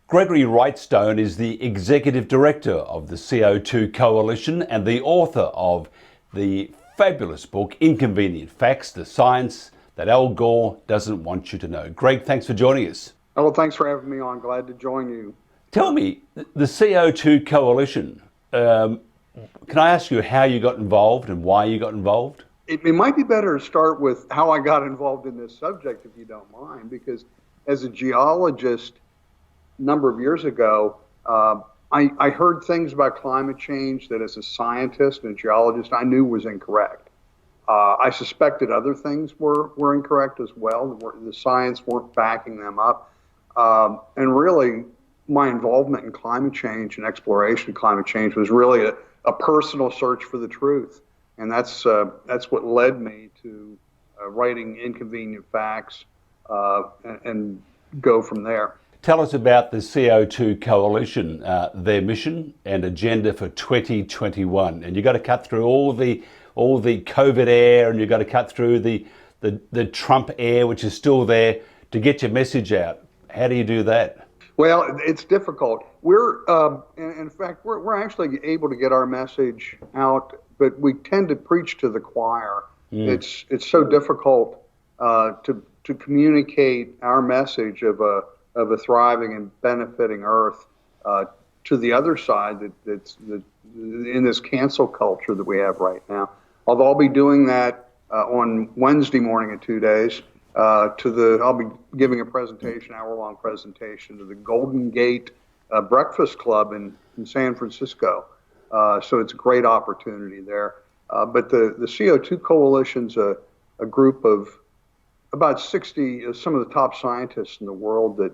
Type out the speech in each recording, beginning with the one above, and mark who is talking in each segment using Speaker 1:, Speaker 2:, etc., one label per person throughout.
Speaker 1: Gregory Wrightstone is the Executive Director of the CO2 Coalition and the author of the fabulous book, Inconvenient Facts, the science that Al Gore doesn't want you to know. Greg, thanks for joining us.
Speaker 2: Oh, thanks for having me on. Glad to join you.
Speaker 1: Tell me, the CO2 Coalition, can I ask you how you got involved and why you got involved?
Speaker 2: It might be better to start with how I got involved in this subject, if you don't mind, because as a geologist a number of years ago, I heard things about climate change that as a scientist and a geologist I knew was incorrect. I suspected other things were incorrect as well. The science weren't backing them up. And really, my involvement in climate change and exploration of climate change was really a personal search for the truth. And that's what led me to writing Inconvenient Facts and go from there.
Speaker 1: Tell us about the CO2 Coalition, their mission and agenda for 2021. And you've got to cut through all the COVID air, and you've got to cut through the Trump air, which is still there, to get your message out. How do you do that?
Speaker 2: Well, it's difficult. In fact, we're actually able to get our message out, but we tend to preach to the choir. It's so difficult to communicate our message of a thriving and benefiting Earth to the other side that's in this cancel culture that we have right now. Although I'll be doing that on Wednesday morning in 2 days. I'll be giving a presentation, hour-long presentation to the Golden Gate Breakfast Club in San Francisco. So it's a great opportunity there. But the CO2 Coalition's a group of about 60, some of the top scientists in the world that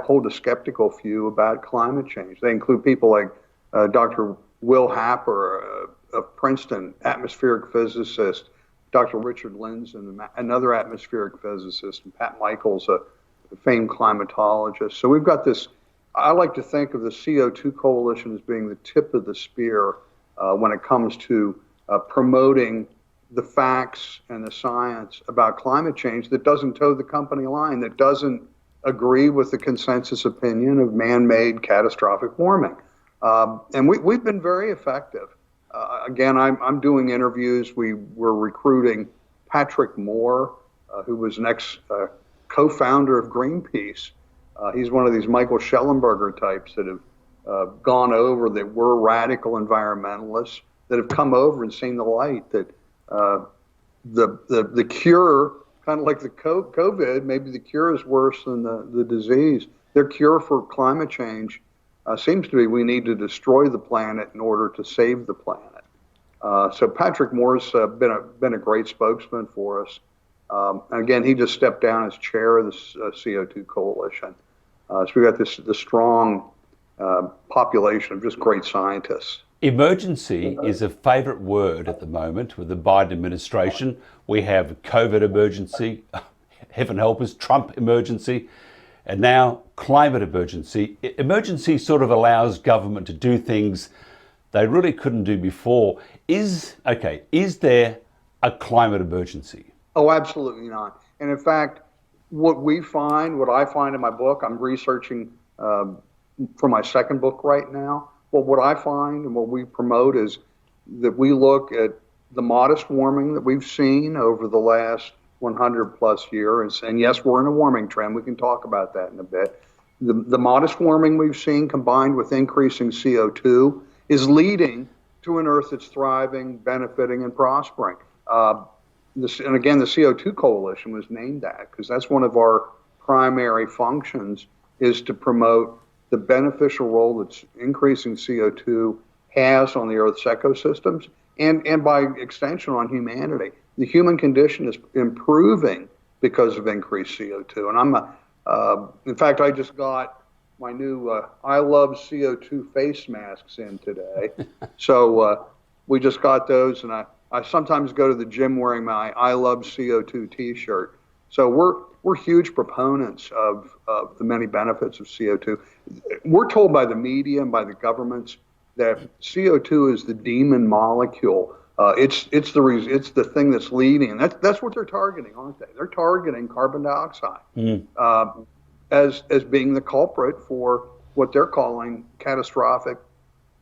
Speaker 2: hold a skeptical view about climate change. They include people like Dr. Will Happer of Princeton, atmospheric physicist, Dr. Richard Lindzen, another atmospheric physicist, and Pat Michaels, a famed climatologist. So we've got this. I like to think of the CO2 Coalition as being the tip of the spear when it comes to promoting the facts and the science about climate change that doesn't toe the company line, that doesn't agree with the consensus opinion of man-made catastrophic warming. And we've been very effective. Again, I'm doing interviews. We're recruiting Patrick Moore, who was an co-founder of Greenpeace. He's one of these Michael Schellenberger types that have gone over, that were radical environmentalists, that have come over and seen the light, that the cure, kind of like the COVID, maybe the cure is worse than the disease. Their cure for climate change seems to be we need to destroy the planet in order to save the planet. So Patrick Moore's been a great spokesman for us. And again, he just stepped down as chair of the CO2 Coalition. So we got the strong population of just great scientists.
Speaker 1: Emergency is a favorite word at the moment with the Biden administration. We have COVID emergency, heaven help us, Trump emergency, and now climate emergency. Emergency sort of allows government to do things they really couldn't do before. Is there a climate emergency?
Speaker 2: Oh, absolutely not. And in fact, what I find in my book, I'm researching for my second book right now. Well, what I find and what we promote is that we look at the modest warming that we've seen over the last 100 plus years. And yes, we're in a warming trend. We can talk about that in a bit. The modest warming we've seen combined with increasing CO2 is leading to an Earth that's thriving, benefiting, and prospering. And again, the CO2 Coalition was named that because that's one of our primary functions, is to promote the beneficial role that increasing CO2 has on the Earth's ecosystems and by extension on humanity. The human condition is improving because of increased CO2. And in fact, I just got my new I Love CO2 face masks in today. So we just got those, and I sometimes go to the gym wearing my I Love CO2 t-shirt. So we're huge proponents of the many benefits of CO2. We're told by the media and by the governments that CO2 is the demon molecule. It's the thing that's leading. That's what they're targeting, aren't they? They're targeting carbon dioxide. as being the culprit for what they're calling catastrophic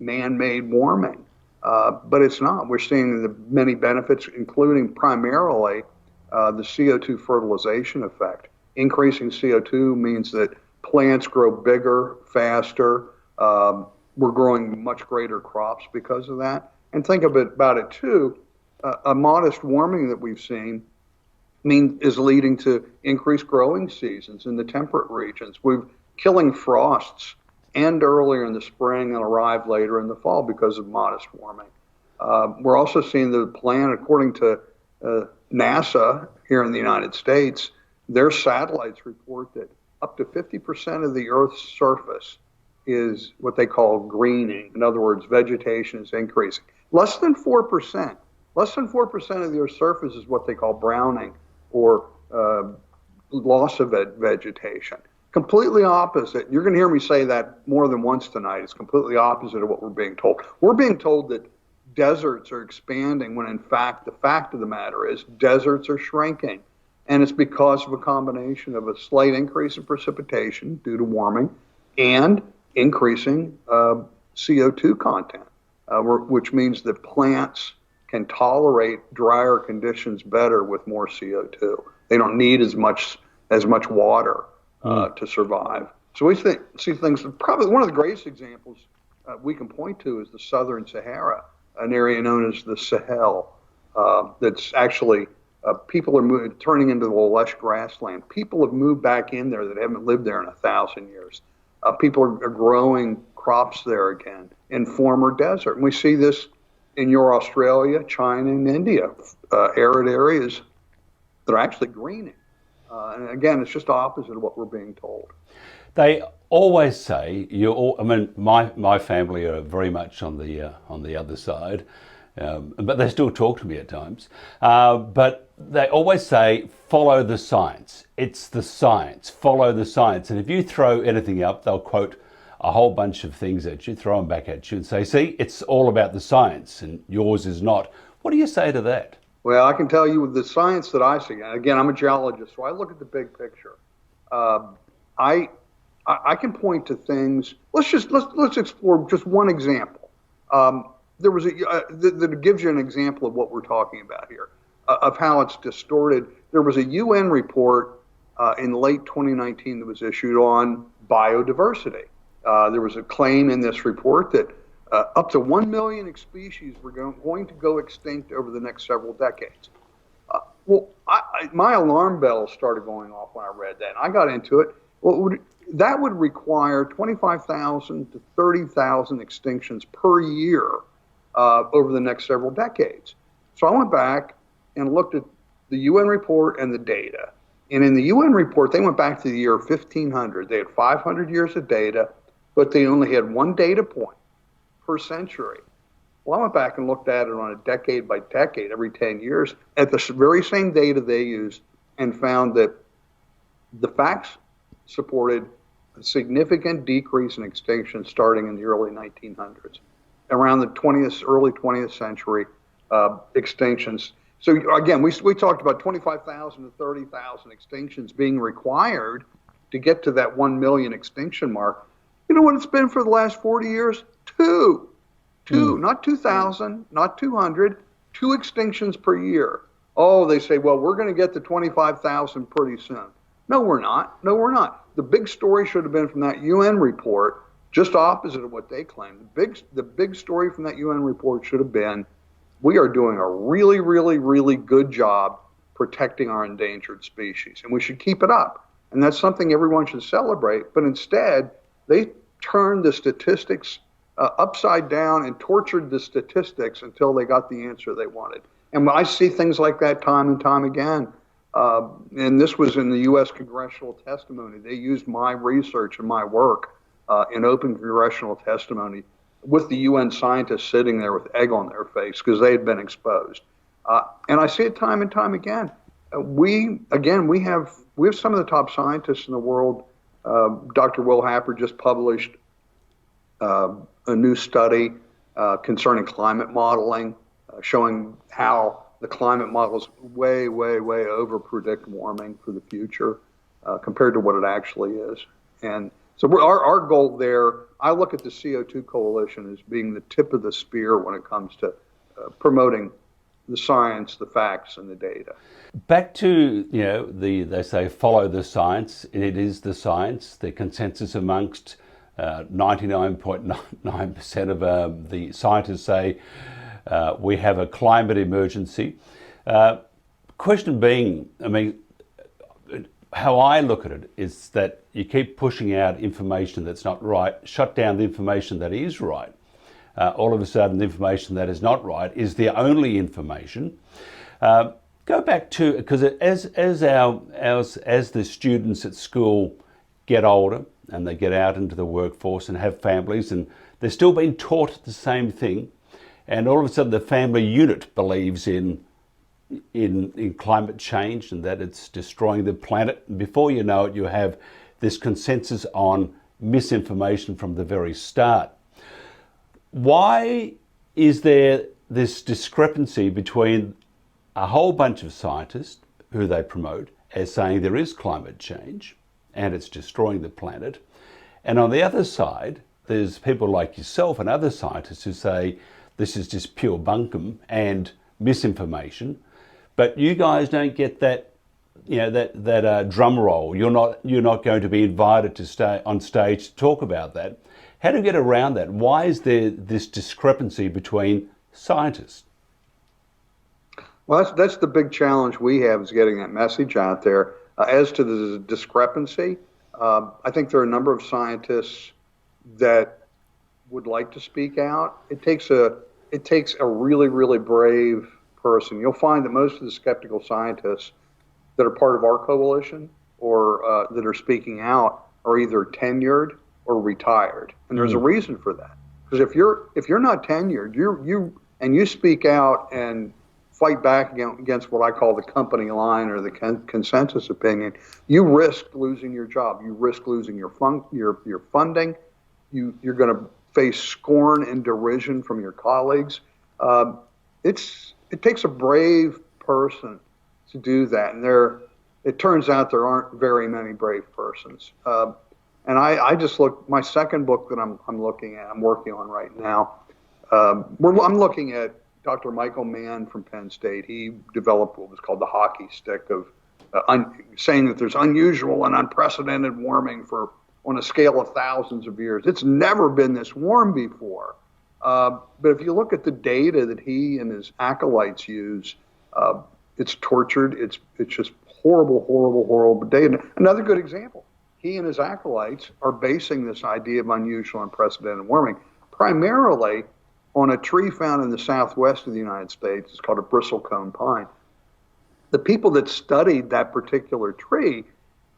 Speaker 2: man-made warming. But it's not. We're seeing the many benefits, including primarily the CO2 fertilization effect. Increasing CO2 means that plants grow bigger, faster. We're growing much greater crops because of that. And think about it too. A modest warming that we've seen is leading to increased growing seasons in the temperate regions. We're killing frosts end earlier in the spring and arrive later in the fall because of modest warming. We're also seeing the plan, according to NASA here in the United States, their satellites report that up to 50% of the Earth's surface is what they call greening. In other words, vegetation is increasing. Less than 4% of the Earth's surface is what they call browning, or loss of vegetation. Completely opposite. You're going to hear me say that more than once tonight. It's completely opposite of what we're being told. We're being told that deserts are expanding when in fact the fact of the matter is deserts are shrinking. And it's because of a combination of a slight increase in precipitation due to warming and increasing CO2 content, which means that plants can tolerate drier conditions better with more CO2. They don't need as much water to survive. So we see things. Probably one of the greatest examples we can point to is the Southern Sahara, an area known as the Sahel. That's actually people are turning into the lush grassland. People have moved back in there that haven't lived there in 1,000 years. People are growing crops there again in former desert, and we see this in your Australia, China, and India, arid areas that are actually greening. And again, it's just opposite of what we're being told.
Speaker 1: They always say my family are very much on the other side, but they still talk to me at times. But they always say, follow the science. It's the science. Follow the science. And if you throw anything up, they'll quote a whole bunch of things at you, throw them back at you, and say, "See, it's all about the science, and yours is not." What do you say to that?
Speaker 2: Well, I can tell you with the science that I see. Again, I'm a geologist, so I look at the big picture. I can point to things. Let's explore just one example. There was that gives you an example of what we're talking about here, of how it's distorted. There was a UN report in late 2019 that was issued on biodiversity. There was a claim in this report that up to 1 million species were going to go extinct over the next several decades. My alarm bells started going off when I read that. And I got into it. That would require 25,000 to 30,000 extinctions per year over the next several decades. So I went back and looked at the UN report and the data. And in the UN report, they went back to the year 1500. They had 500 years of data, but they only had one data point per century. Well, I went back and looked at it on a decade by decade, every 10 years, at the very same data they used, and found that the facts supported a significant decrease in extinction starting in the early 1900s. Around the early 20th century, extinctions. So again, we talked about 25,000 to 30,000 extinctions being required to get to that 1 million extinction mark. You know what it's been for the last 40 years? Two, not 2,000, not 200, 2 extinctions per year. Oh, they say, well, we're going to get to 25,000 pretty soon. No, we're not. The big story should have been from that UN report, just opposite of what they claim. The big story from that UN report should have been, we are doing a really, really, really good job protecting our endangered species, and we should keep it up. And that's something everyone should celebrate. But instead, they turned the statistics upside down and tortured the statistics until they got the answer they wanted. And I see things like that time and time again. And this was in the U.S. congressional testimony. They used my research and my work in open congressional testimony with the UN scientists sitting there with egg on their face because they had been exposed. And I see it time and time again. We have some of the top scientists in the world. Dr. Will Happer just published a new study concerning climate modeling, showing how the climate models way over predict warming for the future. compared to what it actually is. And so our goal there, I look at the CO2 Coalition as being the tip of the spear when it comes to promoting the science, the facts, and the data.
Speaker 1: Back to, they say follow the science. It is the science. The consensus amongst 99.99% of the scientists say we have a climate emergency. Question being, how I look at it is that you keep pushing out information that's not right, shut down the information that is right. All of a sudden, the information that is not right is the only information. Go back to, because as the students at school get older and they get out into the workforce and have families, and they're still being taught the same thing, and all of a sudden the family unit believes in climate change and that it's destroying the planet. And before you know it, you have this consensus on misinformation from the very start. Why is there this discrepancy between a whole bunch of scientists who they promote as saying there is climate change and it's destroying the planet, and on the other side, there's people like yourself and other scientists who say this is just pure bunkum and misinformation, but you guys don't get that, that drum roll. You're not going to be invited to stay on stage to talk about that. How do you get around that? Why is there this discrepancy between scientists?
Speaker 2: Well, that's the big challenge we have, is getting that message out there. As to the discrepancy, I think there are a number of scientists that would like to speak out. It takes a really, really brave person. You'll find that most of the skeptical scientists that are part of our coalition or that are speaking out are either tenured or retired, and there's a reason for that. Because if you're not tenured, you speak out and fight back against what I call the company line or the consensus opinion, you risk losing your job. You risk losing your funding. You're going to face scorn and derision from your colleagues. It takes a brave person to do that, and it turns out there aren't very many brave persons. And I just my second book that I'm working on right now. I'm looking at Dr. Michael Mann from Penn State. He developed what was called the hockey stick of saying that there's unusual and unprecedented warming on a scale of thousands of years. It's never been this warm before. But if you look at the data that he and his acolytes use, it's tortured. It's just horrible data. Another good example. He and his acolytes are basing this idea of unusual and unprecedented warming primarily on a tree found in the southwest of the United States. It's called a bristlecone pine. The people that studied that particular tree,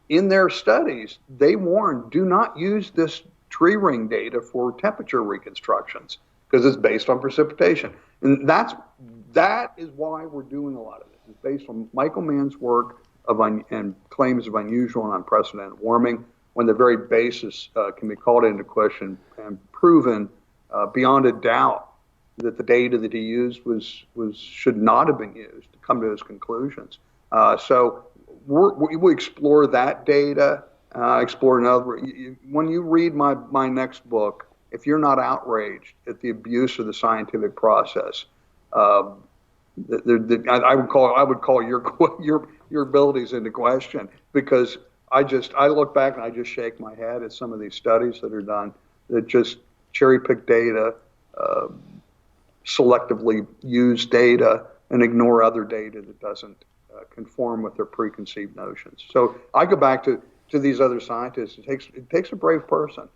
Speaker 2: in their studies, they warned, do not use this tree ring data for temperature reconstructions because it's based on precipitation. And that is why we're doing a lot of this. It's based on Michael Mann's work and claims of unusual and unprecedented warming, when the very basis can be called into question and proven beyond a doubt that the data that he used should not have been used to come to his conclusions. So we explore that data, explore another. When you read my next book, if you're not outraged at the abuse of the scientific process, I would call your abilities into question, because I look back and I just shake my head at some of these studies that are done that just cherry pick data, selectively use data, and ignore other data that doesn't conform with their preconceived notions. So I go back to these other scientists. It takes a brave person.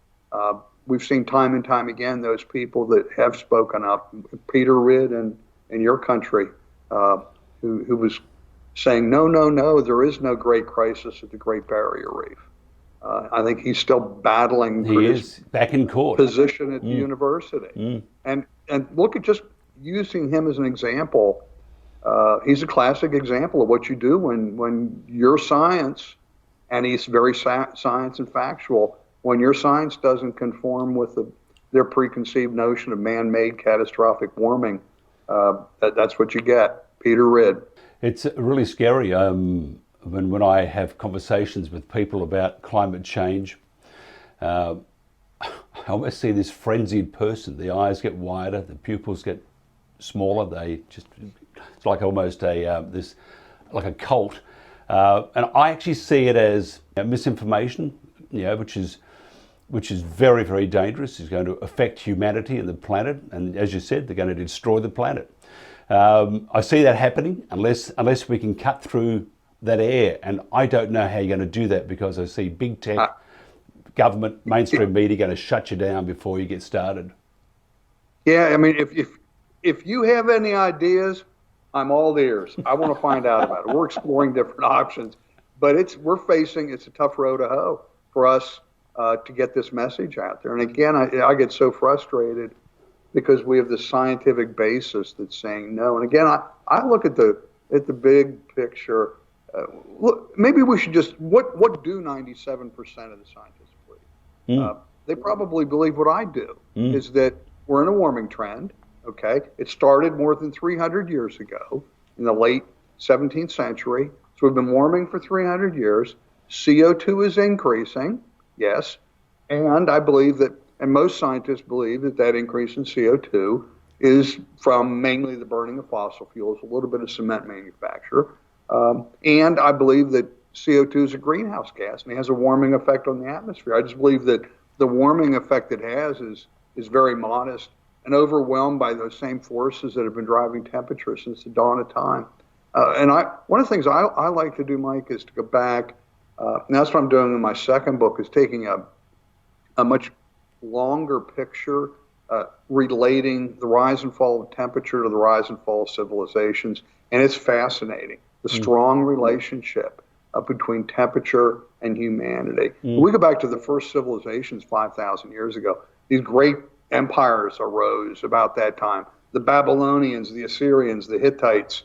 Speaker 2: We've seen time and time again those people that have spoken up. Peter Ridd in your country, who was saying, no, there is no great crisis at the Great Barrier Reef. I think he's still battling for his
Speaker 1: back in court
Speaker 2: position at the university. And look at just using him as an example. He's a classic example of what you do when your science, and he's very science and factual, when your science doesn't conform with their preconceived notion of man-made catastrophic warming, that's what you get. Peter Ridd.
Speaker 1: It's really scary. when I have conversations with people about climate change, I almost see this frenzied person. The eyes get wider, the pupils get smaller. It's like almost like a cult. And I actually see it as misinformation, which is very, very dangerous. It's going to affect humanity and the planet. And as you said, they're going to destroy the planet. I see that happening unless we can cut through that air. And I don't know how you're going to do that, because I see big tech, government, mainstream media going to shut you down before you get started.
Speaker 2: Yeah, I mean, if you have any ideas, I'm all ears. I want to find out about it. We're exploring different options, but it's a tough road to hoe for us to get this message out there. And again, I get so frustrated because we have this scientific basis that's saying no. And again, I look at the big picture. Look, maybe we should just what do 97% of the scientists believe? They probably believe what I do, is that we're in a warming trend. Okay, it started more than 300 years ago in the late 17th century. So we've been warming for 300 years. CO2 is increasing, yes, and I believe that, and most scientists believe that increase in CO2 is from mainly the burning of fossil fuels, a little bit of cement manufacture, and I believe that CO2 is a greenhouse gas and it has a warming effect on the atmosphere. I just believe that the warming effect it has is very modest and overwhelmed by those same forces that have been driving temperature since the dawn of time. And one of the things I like to do, Mike, is to go back, and that's what I'm doing in my second book, is taking a much longer picture, relating the rise and fall of temperature to the rise and fall of civilizations. And it's fascinating, the strong relationship between temperature and humanity. We go back to the first civilizations 5,000 years ago. These great empires arose about that time. The Babylonians, the Assyrians, the Hittites,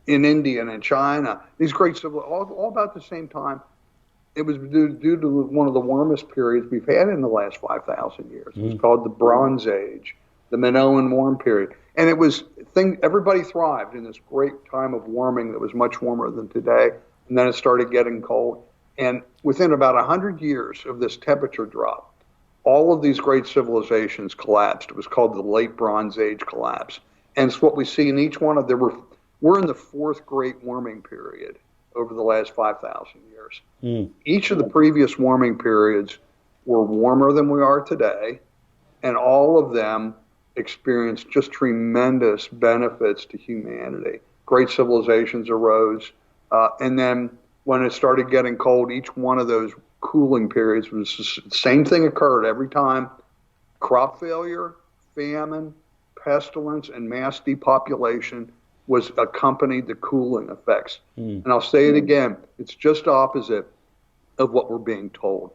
Speaker 2: in India and in China, these great civilizations, all about the same time. It was due to one of the warmest periods we've had in the last 5,000 years. It was called the Bronze Age, the Minoan warm period. And everybody thrived in this great time of warming that was much warmer than today. And then it started getting cold. And within about 100 years of this temperature drop, all of these great civilizations collapsed. It was called the Late Bronze Age collapse. And it's what we see in each one of them. We're in the fourth great warming period over the last 5,000 years. Each of the previous warming periods were warmer than we are today, and all of them experienced just tremendous benefits to humanity. Great civilizations arose, and then when it started getting cold, each one of those cooling periods was the same thing occurred every time. Crop failure, famine, pestilence, and mass depopulation was accompanied the cooling effects. And I'll say it again, it's just opposite of what we're being told.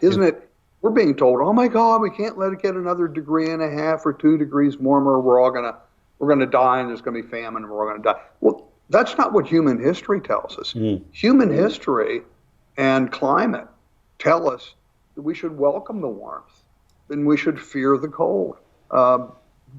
Speaker 2: Isn't it? We're being told, oh my God, we can't let it get another 1.5 degrees or 2 degrees warmer. We're gonna die, and there's gonna be famine, and we're all gonna die. Well, that's not what human history tells us. Human history and climate tell us that we should welcome the warmth and we should fear the cold.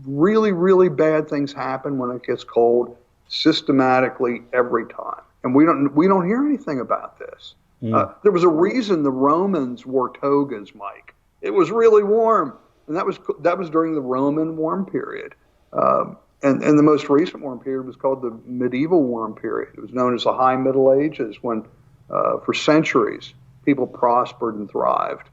Speaker 2: Really, really bad things happen when it gets cold, systematically every time, and we don't hear anything about this. There was a reason the Romans wore togas, Mike. It was really warm, and that was during the Roman warm period. And the most recent warm period was called the medieval warm period. It was known as the High Middle Ages, when for centuries people prospered and thrived.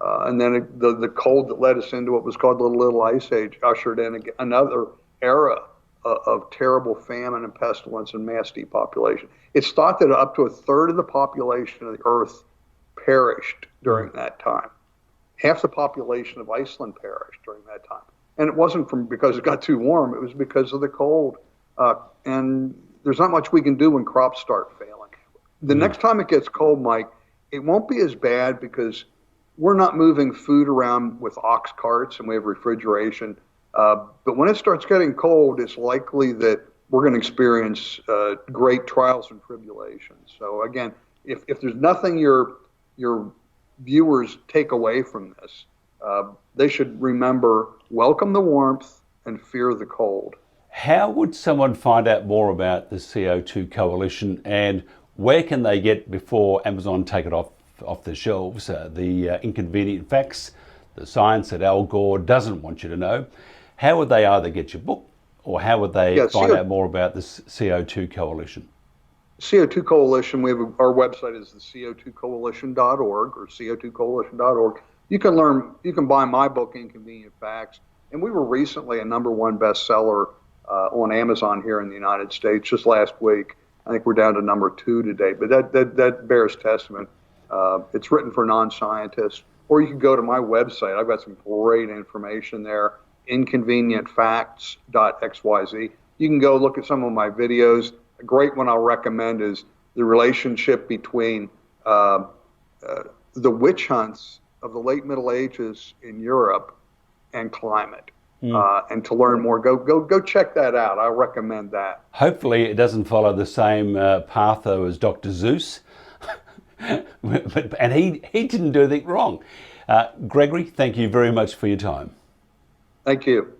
Speaker 2: And then the cold that led us into what was called the Little Ice Age ushered in another era of terrible famine and pestilence and mass depopulation. It's thought that up to 1/3 of the population of the Earth perished during that time. Half the population of Iceland perished during that time. And it wasn't because it got too warm, it was because of the cold. And there's not much we can do when crops start failing. The next time it gets cold, Mike, it won't be as bad because we're not moving food around with ox carts and we have refrigeration. But when it starts getting cold, it's likely that we're going to experience great trials and tribulations. So again, if there's nothing your viewers take away from this, they should remember, welcome the warmth and fear the cold.
Speaker 1: How would someone find out more about the CO2 Coalition, and where can they get, before Amazon take it off the shelves, the Inconvenient Facts, the science that Al Gore doesn't want you to know? How would they either get your book, or how would they find out more about this CO2 Coalition?
Speaker 2: CO2 Coalition, our website is the CO2coalition.org or CO2coalition.org. You can buy my book, Inconvenient Facts, and we were recently a #1 bestseller on Amazon here in the United States just last week. I think we're down to #2 today, but that bears testament. It's written for non-scientists. Or you can go to my website. I've got some great information there, inconvenientfacts.xyz. You can go look at some of my videos. A great one I'll recommend is the relationship between the witch hunts of the late Middle Ages in Europe and climate. And to learn more, go check that out. I recommend that.
Speaker 1: Hopefully it doesn't follow the same path though as Dr. Zeus. And he didn't do anything wrong. Gregory, thank you very much for your time.
Speaker 2: Thank you.